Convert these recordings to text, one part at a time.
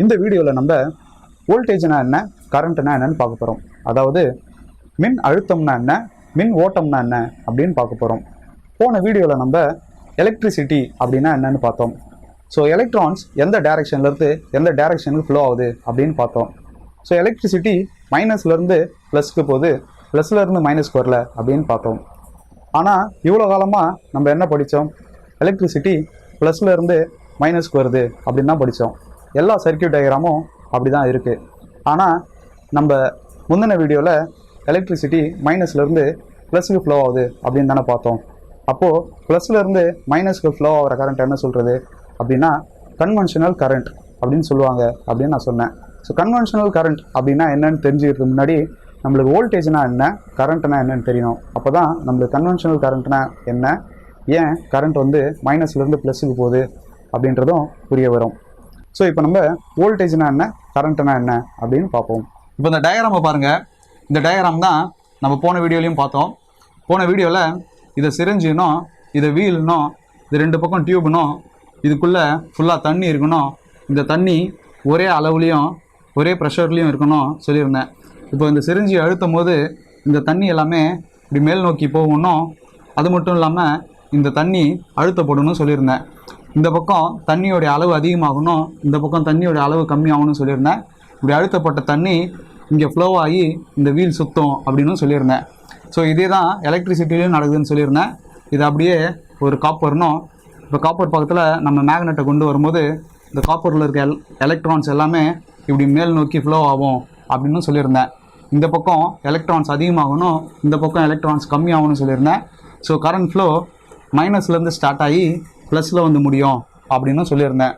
இந்த வீடியோவில் நம்ம வோல்டேஜ்னா என்ன, கரண்ட்னா என்னன்னு பார்க்க போகிறோம். அதாவது மின் அழுத்தம்னா என்ன, மின் ஓட்டம்னா என்ன அப்படின்னு பார்க்க போகிறோம். போன வீடியோவில் நம்ம எலக்ட்ரிசிட்டி அப்படின்னா என்னன்னு பார்த்தோம். ஸோ எலக்ட்ரான்ஸ் எந்த டைரக்ஷன்லேருந்து எந்த டைரக்ஷனுக்கு ஃப்ளோ ஆகுது அப்படின்னு பார்த்தோம். ஸோ எலக்ட்ரிசிட்டி மைனஸ்லேருந்து ப்ளஸ்க்கு போகுது, ப்ளஸ்லேருந்து மைனஸ்க்கு வரல அப்படின்னு பார்த்தோம். ஆனால் இவ்வளோ காலமாக நம்ம என்ன படித்தோம், எலக்ட்ரிசிட்டி ப்ளஸ்லேருந்து மைனஸ்க்கு வருது அப்படின்னு தான் படித்தோம். எல்லா சர்க்கியூட் டயக்ராமும் அப்படி தான் இருக்குது. ஆனால் நம்ம முந்தின வீடியோவில் எலக்ட்ரிசிட்டி மைனஸ்லேருந்து ப்ளஸுக்கு ஃப்ளோ ஆகுது அப்படின்னு தானே பார்த்தோம். அப்போது ப்ளஸ்லேருந்து மைனஸ்க்கு ஃப்ளோ ஆகிற கரண்ட் என்ன சொல்கிறது அப்படின்னா கன்வென்ஷனல் கரண்ட் அப்படின்னு சொல்லுவாங்க அப்படின்னு நான் சொன்னேன். ஸோ கன்வென்ஷனல் கரண்ட் அப்படின்னா என்னன்னு தெரிஞ்சுக்கிறதுக்கு முன்னாடி நம்மளுக்கு வோல்டேஜ்னா என்ன, கரண்ட்னா என்னன்னு தெரியணும். அப்போ தான் நம்மளுக்கு கன்வென்ஷனல் கரண்ட்னா என்ன, ஏன் கரண்ட் மைனஸ்லேருந்து ப்ளஸுக்கு போகுது அப்படின்றதும் புரிய வரும். ஸோ இப்போ நம்ம வோல்டேஜ்னா என்ன, கரண்ட்னா என்ன அப்படின்னு பார்ப்போம். இப்போ இந்த டயக்ராமை பாருங்கள். இந்த டயக்ராம் தான் நம்ம போன வீடியோலையும் பார்த்தோம். போன வீடியோவில் இதை சிரிஞ்சினும் இதை வீல்னும் இது ரெண்டு பக்கம் டியூப்னும் இதுக்குள்ளே ஃபுல்லாக தண்ணி இருக்கணும், இந்த தண்ணி ஒரே அளவுலேயும் ஒரே ப்ரெஷர்லேயும் இருக்கணும் சொல்லியிருந்தேன். இப்போ இந்த சிரிஞ்சி அழுத்தும் போது இந்த தண்ணி எல்லாமே இப்படி மேல் நோக்கி போகணும். அது மட்டும் இல்லாமல் இந்த தண்ணி அழுத்தப்படணும்னு சொல்லியிருந்தேன். இந்த பக்கம் தண்ணியோடைய அளவு அதிகமாகணும், இந்த பக்கம் தண்ணியோடைய அளவு கம்மியாகணும்னு சொல்லியிருந்தேன். இப்படி அழுத்தப்பட்ட தண்ணி இங்கே ஃப்ளோ ஆகி இந்த வீல் சுற்றும் அப்படின்னு சொல்லியிருந்தேன். ஸோ இதே தான் எலக்ட்ரிசிட்டிலையும் நடக்குதுன்னு சொல்லியிருந்தேன். இது அப்படியே ஒரு காப்பர்னும், இப்போ காப்பர் பக்கத்தில் நம்ம மேக்னெட்டை கொண்டு வரும்போது இந்த காப்பரில் இருக்க எலக்ட்ரான்ஸ் எல்லாமே இப்படி மேல் நோக்கி ஃப்ளோ ஆகும் அப்படின்னு சொல்லியிருந்தேன். இந்த பக்கம் எலக்ட்ரான்ஸ் அதிகமாகணும், இந்த பக்கம் எலக்ட்ரான்ஸ் கம்மியாகணும்னு சொல்லியிருந்தேன். ஸோ கரண்ட் ஃப்ளோ மைனஸ்லேருந்து ஸ்டார்ட் ஆகி ப்ளஸில் முடியும் அப்படின்னு சொல்லியிருந்தேன்.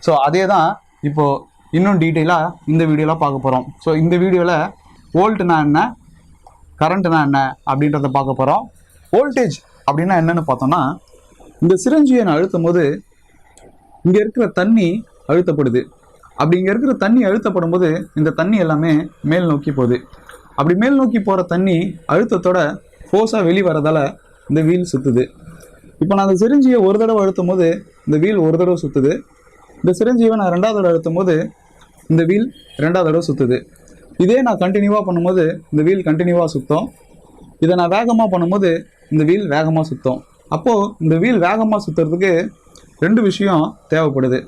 ஸோ அதே தான் இப்போது இன்னும் டீட்டெயிலாக இந்த வீடியோவில் பார்க்க போகிறோம். ஸோ இந்த வீடியோவில் வோல்ட்னா என்ன, கரண்ட்னா என்ன அப்படின்றத பார்க்க போகிறோம். வோல்டேஜ் அப்படின்னா என்னென்னு பார்த்தோன்னா, இந்த சிரஞ்சியை அழுத்தும் போது இங்கே இருக்கிற தண்ணி அழுத்தப்படுது. அப்படி இங்கே இருக்கிற தண்ணி அழுத்தப்படும் போது இந்த தண்ணி எல்லாமே மேல் நோக்கி போகுது. அப்படி மேல் நோக்கி போகிற தண்ணி அழுத்தத்தோட ஃபோர்ஸாக வெளியே வரதால் இந்த வீல் சுற்றுது. இப்போ நான் அந்த சிரஞ்சியை ஒரு தடவை அழுத்தும் போது இந்த வீல் ஒரு தடவை சுற்றுது. இந்த சிரஞ்சியை நான் ரெண்டாவது தடவை அழுத்தும் போது இந்த வீல் ரெண்டாவது தடவை சுற்றுது. இதே நான் கண்டினியூவாக பண்ணும்போது இந்த வீல் கண்டினியூவாக சுற்றும். இதை நான் வேகமாக பண்ணும்போது இந்த வீல் வேகமாக சுற்றும். அப்போது இந்த வீல் வேகமாக சுற்றுறதுக்கு ரெண்டு விஷயம் தேவைப்படுது.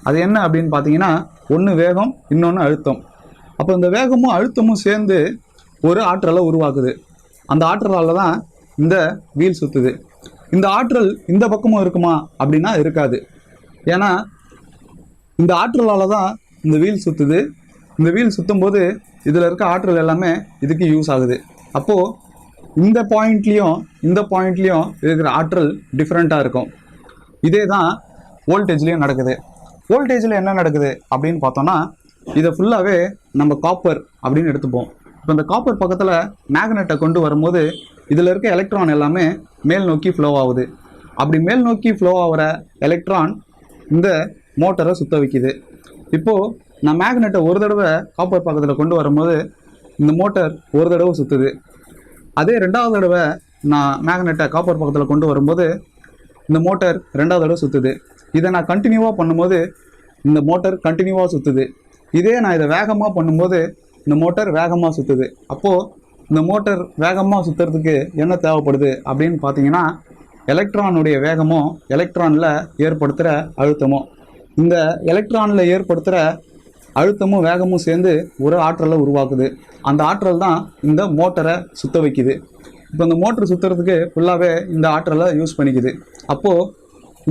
அது என்ன அப்படின்னு பார்த்தீங்கன்னா, ஒன்று வேகம், இன்னொன்று அழுத்தம். அப்போ இந்த வேகமும் அழுத்தமும் சேர்ந்து ஒரு ஆற்றலை உருவாக்குது. அந்த ஆற்றலால் தான் இந்த வீல் சுற்றுது. இந்த ஆற்றல் இந்த பக்கமும் இருக்குமா அப்படின்னா இருக்காது. ஏன்னா இந்த ஆற்றலால் தான் இந்த வீல் சுற்றுது. இந்த வீல் சுற்றும் போது இதில் இருக்க ஆற்றல் எல்லாமே இதுக்கு யூஸ் ஆகுது. அப்போது இந்த பாயிண்ட்லேயும் இந்த பாயிண்ட்லேயும் இருக்கிற ஆற்றல் டிஃப்ரெண்ட்டாக இருக்கும். இதே தான் வோல்டேஜ்லேயும் நடக்குது. வோல்டேஜில் என்ன நடக்குது அப்படின்னு பார்த்தோன்னா, இதை ஃபுல்லாகவே நம்ம காப்பர் அப்படின்னு எடுத்துப்போம். இப்போ இந்த காப்பர் பக்கத்தில் மேக்னெட்டை கொண்டு வரும்போது இதில் இருக்க எலக்ட்ரான் எல்லாமே மேல் நோக்கி ஃப்ளோ ஆகுது. அப்படி மேல் நோக்கி ஃப்ளோ ஆகிற எலக்ட்ரான் இந்த மோட்டரை சுற்ற வைக்குது. இப்போது நான் மேக்னெட்டை ஒரு தடவை காப்பர் பக்கத்தில் கொண்டு வரும்போது இந்த மோட்டர் ஒரு தடவை சுற்றுது. அதே ரெண்டாவது தடவை நான் மேக்னெட்டை காப்பர் பக்கத்தில் கொண்டு வரும்போது இந்த மோட்டர் ரெண்டாவது தடவை சுற்றுது. இதை நான் கண்டினியூவாக பண்ணும்போது இந்த மோட்டர் கண்டினியூவாக சுற்றுது. இதே நான் இதை வேகமாக பண்ணும்போது இந்த மோட்டர் வேகமாக சுற்றுது. அப்போது இந்த மோட்டர் வேகமாக சுற்றுறதுக்கு என்ன தேவைப்படுது அப்படின்னு பார்த்தீங்கன்னா, எலக்ட்ரானுடைய வேகமும் எலக்ட்ரானில் ஏற்படுத்துகிற அழுத்தமும், இந்த எலக்ட்ரானில் ஏற்படுத்துகிற அழுத்தமும் வேகமும் சேர்ந்து ஒரு ஆற்றலை உருவாக்குது. அந்த ஆற்றல் தான் இந்த மோட்டரை சுற்ற வைக்குது. இப்போ இந்த மோட்டர் சுற்றுறதுக்கு ஃபுல்லாகவே இந்த ஆற்றலை யூஸ் பண்ணிக்குது. அப்போது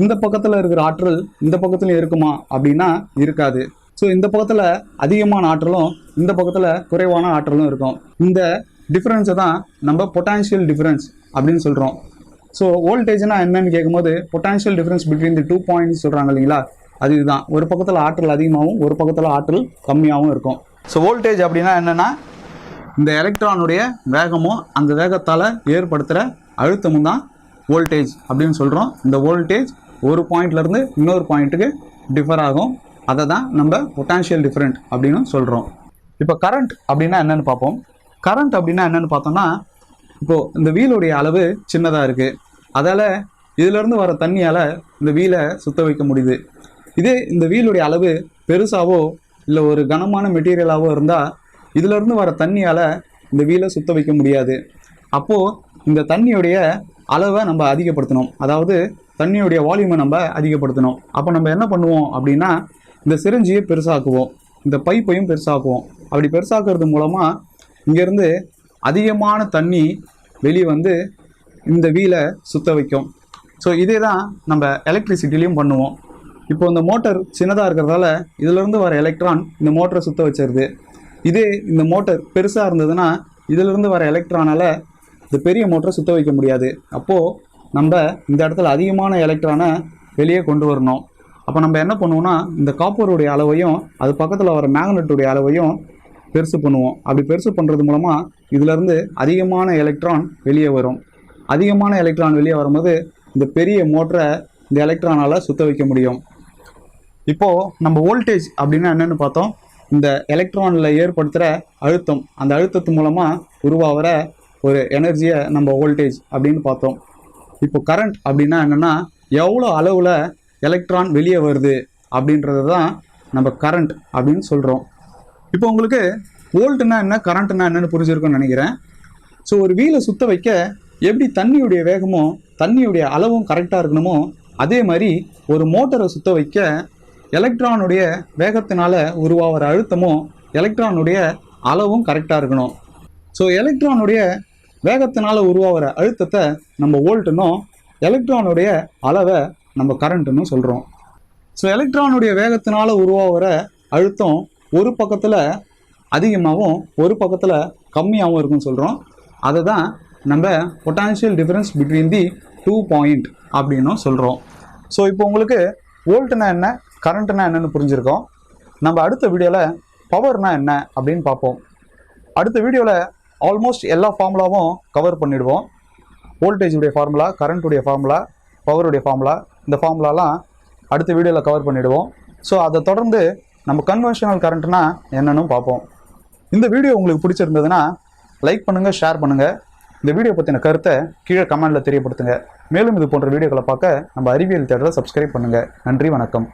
இந்த பக்கத்தில் இருக்கிற ஆற்றல் இந்த பக்கத்துலையும் இருக்குமா அப்படின்னா இருக்காது. ஸோ இந்த பக்கத்தில் அதிகமான ஆற்றலும் இந்த பக்கத்தில் குறைவான ஆற்றலும் இருக்கும். இந்த டிஃப்ரென்ஸை தான் நம்ம பொட்டான்ஷியல் டிஃப்ரென்ஸ் அப்படின்னு சொல்கிறோம். ஸோ வோல்டேஜ்னா என்னன்னு கேட்கும்போது potential difference between the 2 points சொல்கிறாங்க இல்லைங்களா, அது இதுதான். ஒரு பக்கத்தில் ஆற்றல் அதிகமாகவும் ஒரு பக்கத்தில் ஆற்றல் கம்மியாகவும் இருக்கும். ஸோ வோல்டேஜ் அப்படின்னா என்னென்னா, இந்த எலக்ட்ரானுடைய வேகமும் அந்த வேகத்தால் ஏற்படுத்துகிற அழுத்தமும் தான் வோல்டேஜ் அப்படின்னு சொல்கிறோம். இந்த வோல்டேஜ் ஒரு பாயிண்ட்லேருந்து இன்னொரு பாயிண்ட்டுக்கு டிஃபர் ஆகும். அதை தான் நம்ம பொட்டான்ஷியல் டிஃப்ரெண்ட் அப்படின்னு சொல்கிறோம். இப்போ கரண்ட் அப்படின்னா என்னென்னு பார்ப்போம். கரண்ட் அப்படின்னா என்னென்னு பார்த்தோம்னா, இப்போது இந்த வீலுடைய அளவு சின்னதாக இருக்குது, அதால் இதிலேருந்து வர தண்ணியால் இந்த வீலை சுத்த வைக்க முடியுது. இதே இந்த வீலுடைய அளவு பெருசாவோ இல்லை ஒரு கனமான மெட்டீரியலாகவோ இருந்தால் இதிலிருந்து வர தண்ணியால் இந்த வீலை சுத்த வைக்க முடியாது. அப்போது இந்த தண்ணியுடைய அளவை நம்ம அதிகப்படுத்தணும், அதாவது தண்ணியுடைய வால்யூமை நம்ம அதிகப்படுத்தணும். அப்போ நம்ம என்ன பண்ணுவோம் அப்படின்னா, இந்த சிரிஞ்சியை பெருசாக்குவோம், இந்த பைப்பையும் பெருசாக்குவோம். அப்படி பெருசாக்குறது மூலமாக இங்கேருந்து அதிகமான தண்ணி வெளியே வந்து இந்த வீலை சுத்த வைக்கும். ஸோ இதே தான் நம்ம எலக்ட்ரிசிட்டிலையும் பண்ணுவோம். இப்போ இந்த மோட்டர் சின்னதாக இருக்கிறதால இதிலிருந்து வர எலக்ட்ரான் இந்த மோட்டரை சுத்த வச்சிருது. இதே இந்த மோட்டர் பெருசாக இருந்ததுன்னா இதிலிருந்து வர எலக்ட்ரானால் இந்த பெரிய மோட்டரை சுத்த வைக்க முடியாது. அப்போது நம்ம இந்த இடத்துல அதிகமான எலக்ட்ரானை வெளியே கொண்டு வரணும். அப்போ நம்ம என்ன பண்ணுவோம்னா, இந்த காப்பருடைய அளவையும் அது பக்கத்தில் வர மேக்னெட்டுடைய அளவையும் பெருசு பண்ணுவோம். அப்படி பெருசு பண்ணுறது மூலமாக இதிலேருந்து அதிகமான எலக்ட்ரான் வெளியே வரும். அதிகமான எலக்ட்ரான் வெளியே வரும்போது இந்த பெரிய மோட்டரை இந்த எலக்ட்ரானால் சுத்த வைக்க முடியும். இப்போது நம்ம வோல்டேஜ் அப்படின்னா என்னென்னு பார்த்தோம். இந்த எலக்ட்ரானில் ஏற்படுத்துகிற அழுத்தம், அந்த அழுத்தத்து மூலமாக உருவாகிற ஒரு எனர்ஜியை நம்ம வோல்டேஜ் அப்படின்னு பார்த்தோம். இப்போ கரண்ட் அப்படின்னா என்னென்னா, எவ்வளோ அளவில் எலக்ட்ரான் வெளியே வருது அப்படின்றது தான் நம்ம கரண்ட் அப்படின்னு சொல்கிறோம். இப்போ உங்களுக்கு வோல்ட்னா என்ன, கரண்ட்னா என்னென்னு புரிஞ்சிருக்குன்னு நினைக்கிறேன். ஸோ ஒரு வீலை சுத்த வைக்க எப்படி தண்ணியுடைய வேகமும் தண்ணியுடைய அளவும் கரெக்டாக இருக்கணுமோ, அதே மாதிரி ஒரு மோட்டரை சுத்த வைக்க எலக்ட்ரானுடைய வேகத்தினால உருவாகிற அழுத்தமும் எலக்ட்ரானுடைய அளவும் கரெக்டாக இருக்கணும். ஸோ எலக்ட்ரானுடைய வேகத்தினால உருவாகிற அழுத்தத்தை நம்ம வோல்ட்டுன்னும், எலக்ட்ரானுடைய அளவை நம்ம கரண்ட்டுன்னு சொல்கிறோம். ஸோ எலக்ட்ரானுடைய வேகத்தினால உருவாகிற அழுத்தம் ஒரு பக்கத்தில் அதிகமாகவும் ஒரு பக்கத்தில் கம்மியாகவும் இருக்குன்னு சொல்கிறோம். அதை தான் நம்ம potential difference between the 2 point அப்படின்னும் சொல்கிறோம். ஸோ இப்போ உங்களுக்கு வோல்ட்னா என்ன, கரண்ட்னா என்னன்னு புரிஞ்சிருக்கோம். நம்ம அடுத்த வீடியோவில் பவர்னா என்ன அப்படின்னு பார்ப்போம். அடுத்த வீடியோவில் ஆல்மோஸ்ட் எல்லா ஃபார்முலாவும் கவர் பண்ணிவிடுவோம். வோல்டேஜுடைய ஃபார்முலா, கரண்ட்டுடைய ஃபார்முலா, பவருடைய ஃபார்முலா, இந்த ஃபார்முலாலாம் அடுத்த வீடியோவில் கவர் பண்ணிவிடுவோம். ஸோ அதை தொடர்ந்து நம்ம கன்வென்ஷனல் கரண்ட்னா என்னன்னு பார்ப்போம். இந்த வீடியோ உங்களுக்கு பிடிச்சிருந்ததுன்னா லைக் பண்ணுங்கள், ஷேர் பண்ணுங்கள். இந்த வீடியோ பற்றின கருத்தை கீழே கமெண்டில் தெரியப்படுத்துங்க. மேலும் இது போன்ற வீடியோக்களை பார்க்க நம்ம அறிவியல் தேடலை சப்ஸ்கிரைப் பண்ணுங்கள். நன்றி, வணக்கம்.